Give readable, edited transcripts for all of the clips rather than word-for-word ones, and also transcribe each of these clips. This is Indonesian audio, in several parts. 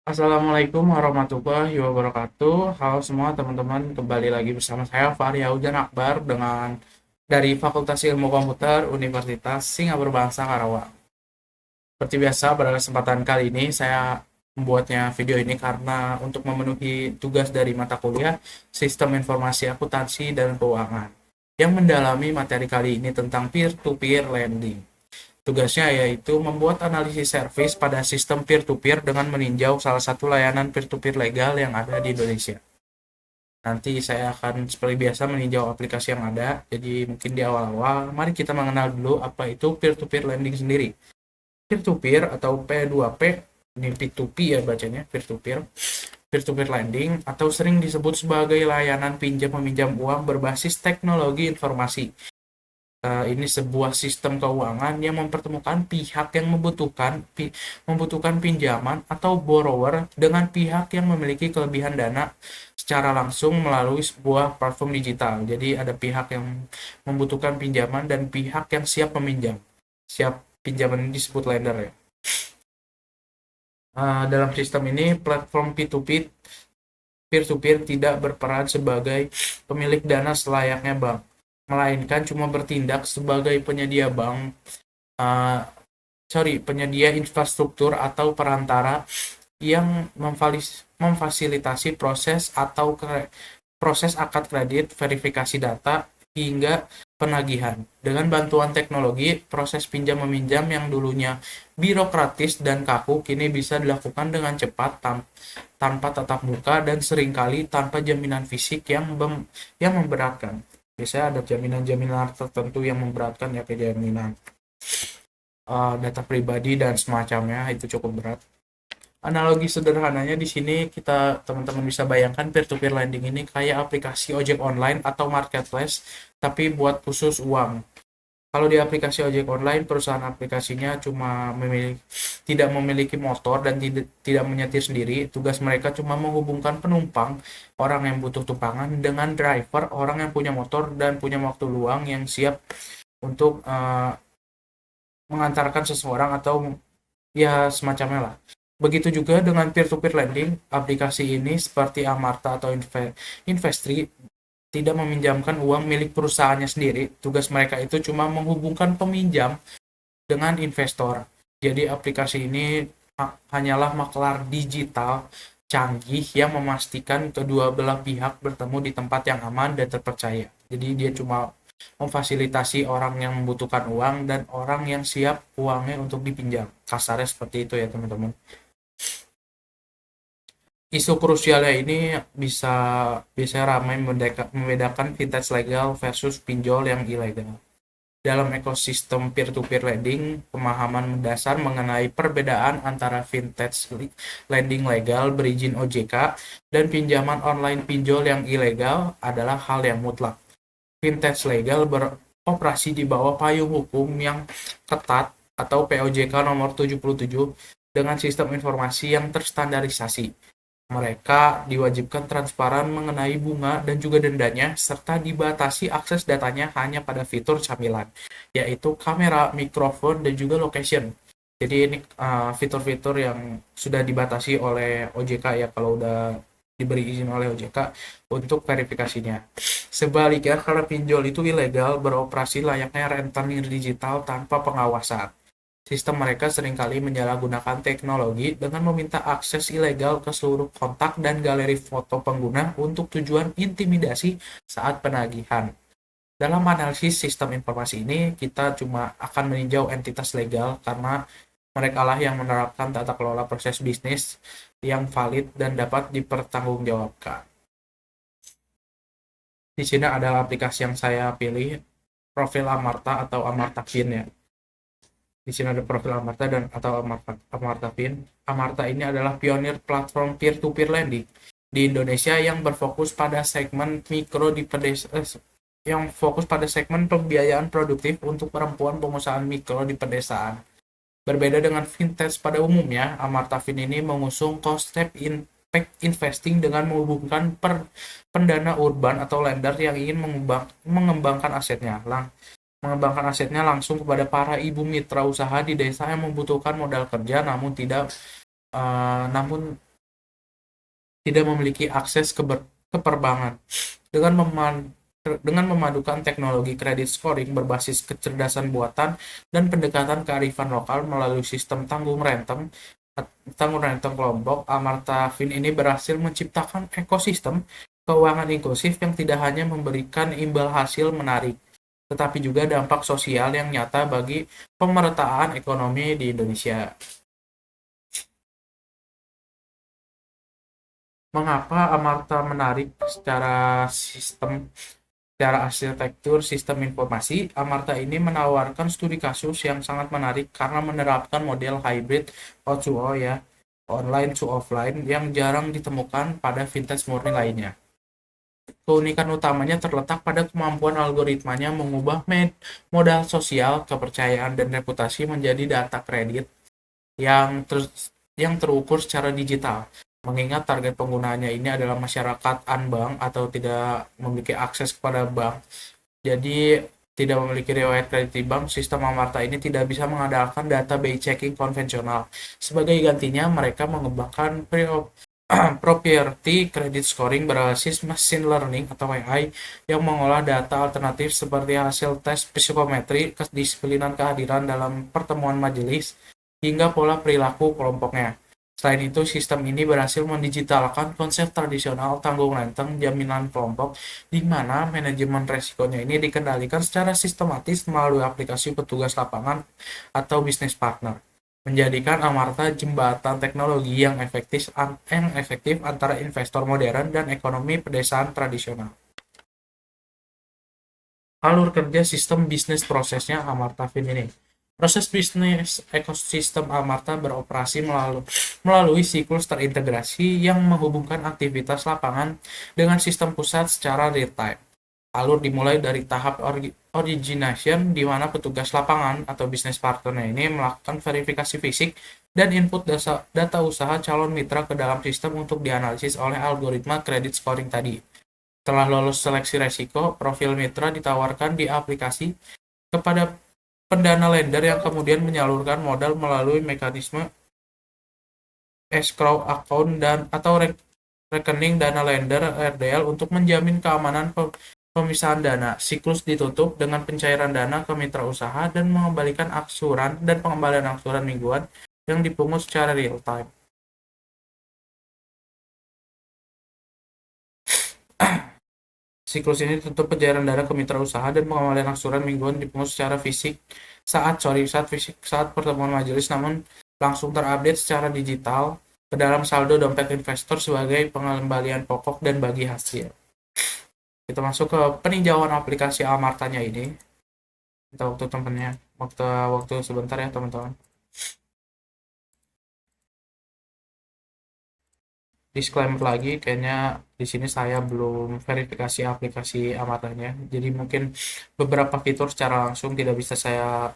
Assalamualaikum warahmatullahi wabarakatuh. Halo semua teman-teman, kembali lagi bersama saya Fahri Aujan Akbar dari Fakultas Ilmu Komputer Universitas Singapura Bangsa Karawang. Seperti biasa, pada kesempatan kali ini saya membuatnya video ini karena untuk memenuhi tugas dari mata kuliah Sistem Informasi Akuntansi dan Keuangan yang mendalami materi kali ini tentang peer-to-peer lending. Tugasnya yaitu membuat analisis service pada sistem peer-to-peer dengan meninjau salah satu layanan peer-to-peer legal yang ada di Indonesia. Nanti saya akan seperti biasa meninjau aplikasi yang ada. Jadi mungkin di awal-awal, mari kita mengenal dulu apa itu peer-to-peer lending sendiri. Peer-to-peer atau P2P, ini P2P ya bacanya, peer-to-peer. Peer-to-peer lending atau sering disebut sebagai layanan pinjam meminjam uang berbasis teknologi informasi. Ini sebuah sistem keuangan yang mempertemukan pihak yang membutuhkan pinjaman atau borrower dengan pihak yang memiliki kelebihan dana secara langsung melalui sebuah platform digital. Jadi ada pihak yang membutuhkan pinjaman dan pihak yang siap meminjam. Siap pinjaman ini disebut lender ya. Dalam sistem ini platform P2P peer-to-peer tidak berperan sebagai pemilik dana selayaknya bank, melainkan cuma bertindak sebagai uh, penyedia infrastruktur atau perantara yang memfasilitasi proses akad kredit, verifikasi data, hingga penagihan. Dengan bantuan teknologi, proses pinjam meminjam yang dulunya birokratis dan kaku kini bisa dilakukan dengan cepat tanpa tatap muka dan seringkali tanpa jaminan fisik yang memberatkan. Biasanya ada jaminan-jaminan tertentu yang memberatkan ya, kayak jaminan data pribadi dan semacamnya, itu cukup berat. Analogi sederhananya di sini kita teman-teman bisa bayangkan peer-to-peer lending ini kayak aplikasi ojek online atau marketplace tapi buat khusus uang. Kalau di aplikasi ojek online, perusahaan aplikasinya tidak memiliki motor dan tidak menyetir sendiri. Tugas mereka cuma menghubungkan penumpang, orang yang butuh tumpangan, dengan driver, orang yang punya motor dan punya waktu luang yang siap untuk mengantarkan seseorang atau ya semacamnya lah. Begitu juga dengan peer-to-peer lending, aplikasi ini seperti Amarta atau Investri tidak meminjamkan uang milik perusahaannya sendiri. Tugas mereka itu cuma menghubungkan peminjam dengan investor. Jadi aplikasi ini hanyalah maklar digital canggih yang memastikan kedua belah pihak bertemu di tempat yang aman dan terpercaya. Jadi dia cuma memfasilitasi orang yang membutuhkan uang dan orang yang siap uangnya untuk dipinjam. Kasarnya seperti itu ya teman-teman. Isu krusialnya ini bisa bisa ramai membedakan vintage legal versus pinjol yang ilegal. Dalam ekosistem peer-to-peer lending, pemahaman mendasar mengenai perbedaan antara vintage lending legal berizin OJK dan pinjaman online pinjol yang ilegal adalah hal yang mutlak. Vintage legal beroperasi di bawah payung hukum yang ketat atau POJK nomor 77 dengan sistem informasi yang terstandarisasi. Mereka diwajibkan transparan mengenai bunga dan juga dendanya, serta dibatasi akses datanya hanya pada fitur camilan, yaitu kamera, mikrofon, dan juga location. Jadi ini fitur-fitur yang sudah dibatasi oleh OJK ya, kalau udah diberi izin oleh OJK untuk verifikasinya. Sebaliknya, kalau pinjol itu ilegal, beroperasi layaknya rentenir digital tanpa pengawasan. Sistem mereka seringkali menyalahgunakan teknologi dengan meminta akses ilegal ke seluruh kontak dan galeri foto pengguna untuk tujuan intimidasi saat penagihan. Dalam analisis sistem informasi ini, kita cuma akan meninjau entitas legal karena mereka lah yang menerapkan tata kelola proses bisnis yang valid dan dapat dipertanggungjawabkan. Di sini ada aplikasi yang saya pilih, profil Amarta atau Amarta Fin ya. Di sini ada profil Amarta dan atau Amarta Pin. Amarta ini adalah pionir platform peer-to-peer lending di Indonesia yang berfokus pada segmen mikro di pedesaan, yang fokus pada segmen pembiayaan produktif untuk perempuan pengusaha mikro di pedesaan. Berbeda dengan fintech pada umumnya, Amarta Fin ini mengusung konsep impact investing dengan menghubungkan pendana urban atau lender yang ingin mengembangkan asetnya langsung kepada para ibu mitra usaha di desa yang membutuhkan modal kerja namun tidak memiliki akses ke perbankan. Dengan dengan memadukan teknologi kredit scoring berbasis kecerdasan buatan dan pendekatan kearifan lokal melalui sistem tanggung renteng kelompok, Amartya Fin ini berhasil menciptakan ekosistem keuangan inklusif yang tidak hanya memberikan imbal hasil menarik, tetapi juga dampak sosial yang nyata bagi pemerataan ekonomi di Indonesia. Mengapa Amarta menarik secara arsitektur sistem informasi? Amarta ini menawarkan studi kasus yang sangat menarik karena menerapkan model hybrid O2O ya, online to offline yang jarang ditemukan pada fintech murni lainnya. Keunikan utamanya terletak pada kemampuan algoritmanya mengubah modal sosial, kepercayaan, dan reputasi menjadi data kredit yang yang terukur secara digital. Mengingat target penggunanya ini adalah masyarakat unbank atau tidak memiliki akses kepada bank. Jadi tidak memiliki riwayat kredit di bank, sistem Amarta ini tidak bisa mengandalkan data by checking konvensional. Sebagai gantinya, mereka mengembangkan property credit scoring berbasis machine learning atau AI yang mengolah data alternatif seperti hasil tes psikometri, kedisiplinan kehadiran dalam pertemuan majelis, hingga pola perilaku kelompoknya. Selain itu, sistem ini berhasil mendigitalkan konsep tradisional tanggung renteng jaminan kelompok, di mana manajemen resikonya ini dikendalikan secara sistematis melalui aplikasi petugas lapangan atau bisnis partner, menjadikan Amarta jembatan teknologi yang efektif antara investor modern dan ekonomi pedesaan tradisional. Alur kerja sistem bisnis prosesnya Amarta Fin ini. Proses bisnis ekosistem Amarta beroperasi melalui siklus terintegrasi yang menghubungkan aktivitas lapangan dengan sistem pusat secara real-time. Alur dimulai dari tahap origination, di mana petugas lapangan atau bisnis partner ini melakukan verifikasi fisik dan input data usaha calon mitra ke dalam sistem untuk dianalisis oleh algoritma credit scoring tadi. Setelah lolos seleksi resiko, profil mitra ditawarkan di aplikasi kepada pendana lender yang kemudian menyalurkan modal melalui mekanisme escrow account atau rekening dana lender RDL untuk menjamin keamanan pemisahan dana. Siklus ditutup dengan pencairan dana ke mitra usaha dan pengembalian angsuran mingguan yang dipungut secara real time. Siklus ini tutup pencairan dana ke mitra usaha dan pengembalian angsuran mingguan dipungut secara fisik saat pertemuan majelis, namun langsung terupdate secara digital ke dalam saldo dompet investor sebagai pengembalian pokok dan bagi hasil. Kita masuk ke peninjauan aplikasi Amartanya ini. Kita waktu sebentar ya teman-teman. Disclaimer lagi, kayaknya di sini saya belum verifikasi aplikasi Amartanya, jadi mungkin beberapa fitur secara langsung tidak bisa saya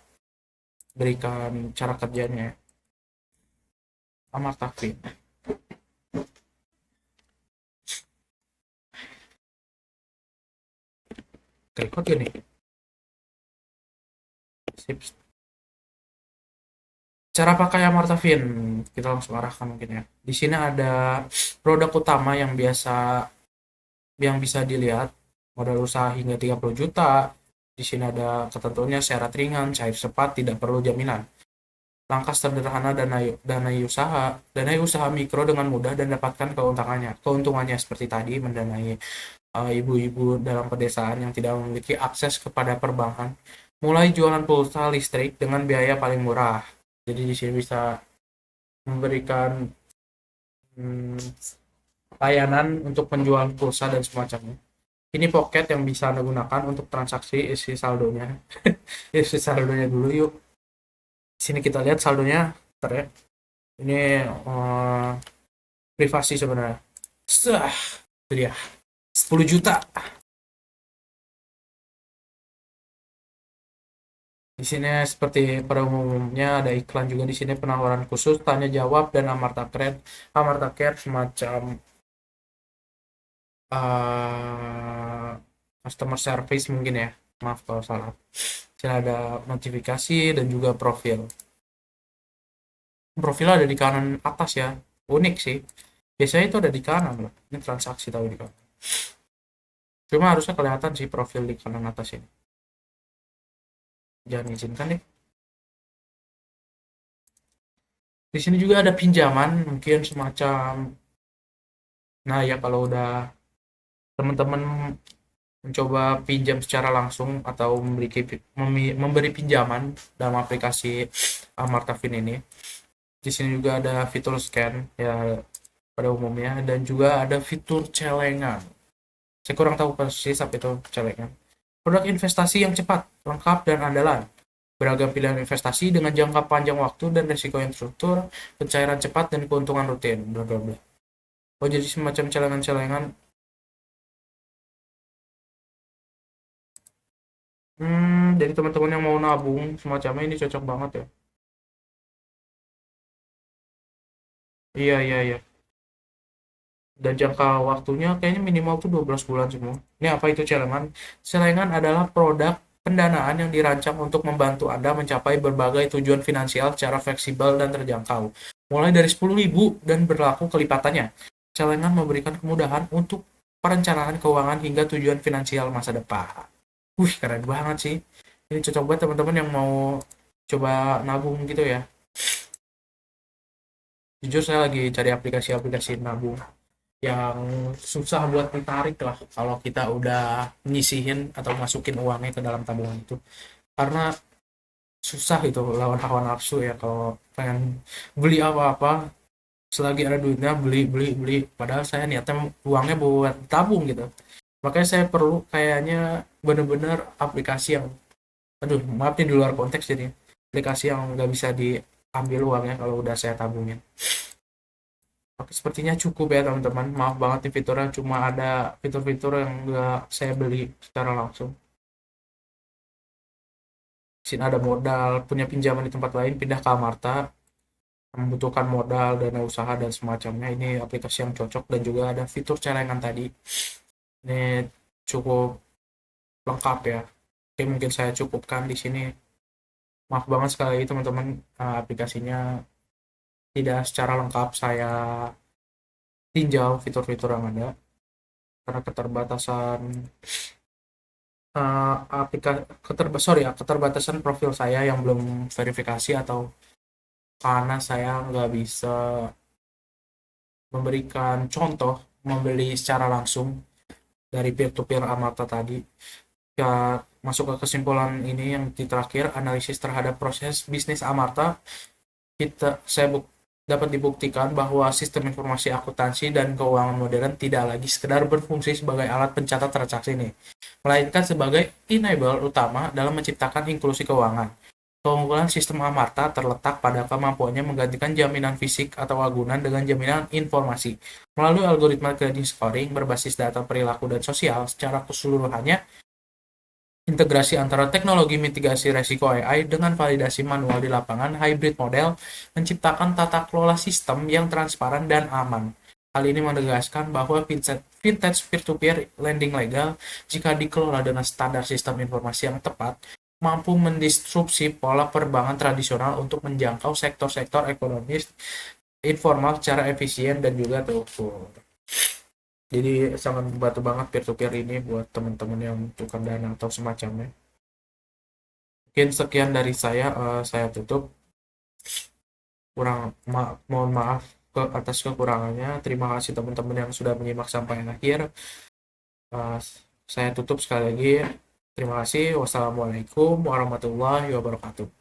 berikan cara kerjanya. Amarta Fin. Record ya nih. Sip. Cara pakai Amarta Fin, kita langsung arahkan mungkin ya. Di sini ada produk utama yang bisa dilihat, modal usaha hingga 30 juta. Di sini ada ketentuannya syarat ringan, cair cepat, tidak perlu jaminan. Langkah sederhana danai usaha mikro dengan mudah dan dapatkan keuntungannya seperti tadi, mendanai ibu-ibu dalam pedesaan yang tidak memiliki akses kepada perbankan. Mulai jualan pulsa listrik dengan biaya paling murah. Jadi di sini bisa memberikan layanan untuk penjual pulsa dan semacamnya. Ini pocket yang bisa Anda gunakan untuk transaksi isi saldonya. Isi saldonya dulu yuk. Di sini kita lihat saldonya, bentar ya. Ini privasi sebenarnya. Itu dia. 10 juta. Di sini seperti pada umumnya ada iklan juga di sini, penawaran khusus, tanya jawab, dan Amarta Care semacam customer service mungkin ya. Maaf kalau salah. Di sini ada notifikasi dan juga profil. Profil ada di kanan atas ya. Unik sih. Biasanya itu ada di kanan loh. Ini transaksi tahu di kanan. Cuma harusnya kelihatan sih profil di kanan atas ini. Jangan izinkan deh. Di sini juga ada pinjaman, mungkin semacam. Nah ya kalau udah teman-teman mencoba pinjam secara langsung atau memberi pinjaman dalam aplikasi Amarta Fin ini. Di sini juga ada fitur scan ya pada umumnya dan juga ada fitur celengan. Saya kurang tahu persis apa itu celengan. Produk investasi yang cepat, lengkap dan andalan. Beragam pilihan investasi dengan jangka panjang waktu dan risiko yang terstruktur, pencairan cepat dan keuntungan rutin. Bla bla bla. Oh jadi semacam celengan-celengan. Jadi teman-teman yang mau nabung semacamnya ini cocok banget ya. Iya iya iya. Dan jangka waktunya kayaknya minimal tuh 12 bulan semua. Ini apa itu celengan? Celengan adalah produk pendanaan yang dirancang untuk membantu Anda mencapai berbagai tujuan finansial secara fleksibel dan terjangkau. Mulai dari 10.000 dan berlaku kelipatannya. Celengan memberikan kemudahan untuk perencanaan keuangan hingga tujuan finansial masa depan. Wih, keren banget sih. Ini cocok buat teman-teman yang mau coba nabung gitu ya. Jujur saya lagi cari aplikasi-aplikasi nabung yang susah buat ditarik lah kalau kita udah nyisihin atau masukin uangnya ke dalam tabungan itu, karena susah itu lawan hawa nafsu ya kalau pengen beli apa-apa selagi ada duitnya beli beli beli padahal saya niatnya uangnya buat tabung gitu. Makanya saya perlu kayaknya bener-bener aplikasi yang, aduh maaf nih di luar konteks, jadi aplikasi yang nggak bisa diambil uangnya kalau udah saya tabungin. Oke, sepertinya cukup ya teman-teman. Maaf banget nih fiturnya cuma ada fitur-fitur yang nggak saya beli secara langsung. Di sini ada modal, punya pinjaman di tempat lain, pindah ke Amarta, membutuhkan modal, dana usaha, dan semacamnya. Ini aplikasi yang cocok dan juga ada fitur celengan tadi. Ini cukup lengkap ya. Oke, mungkin saya cukupkan di sini. Maaf banget sekali lagi teman-teman, aplikasinya tidak secara lengkap saya tinjau fitur-fitur yang ada karena keterbatasan keterbatasan profil saya yang belum verifikasi atau karena saya nggak bisa memberikan contoh membeli secara langsung dari peer-to-peer Amarta tadi. Ya, masuk ke kesimpulan ini yang di terakhir, analisis terhadap proses bisnis Amarta, dapat dibuktikan bahwa sistem informasi akuntansi dan keuangan modern tidak lagi sekedar berfungsi sebagai alat pencatat transaksi ini, melainkan sebagai enabler utama dalam menciptakan inklusi keuangan. Keunggulan sistem Amarta terletak pada kemampuannya menggantikan jaminan fisik atau agunan dengan jaminan informasi. Melalui algoritma credit scoring berbasis data perilaku dan sosial secara keseluruhannya, integrasi antara teknologi mitigasi resiko AI dengan validasi manual di lapangan hybrid model menciptakan tata kelola sistem yang transparan dan aman. Hal ini menegaskan bahwa vintage peer-to-peer lending legal, jika dikelola dengan standar sistem informasi yang tepat, mampu mendisrupsi pola perbankan tradisional untuk menjangkau sektor-sektor ekonomis informal secara efisien dan juga terukur. Jadi sangat membantu banget peer-to-peer ini buat teman-teman yang membutuhkan dana atau semacamnya. Mungkin sekian dari saya tutup. Mohon maaf atas kekurangannya. Terima kasih teman-teman yang sudah menyimak sampai akhir. Uh, saya tutup sekali lagi. Terima kasih. Wassalamualaikum warahmatullahi wabarakatuh.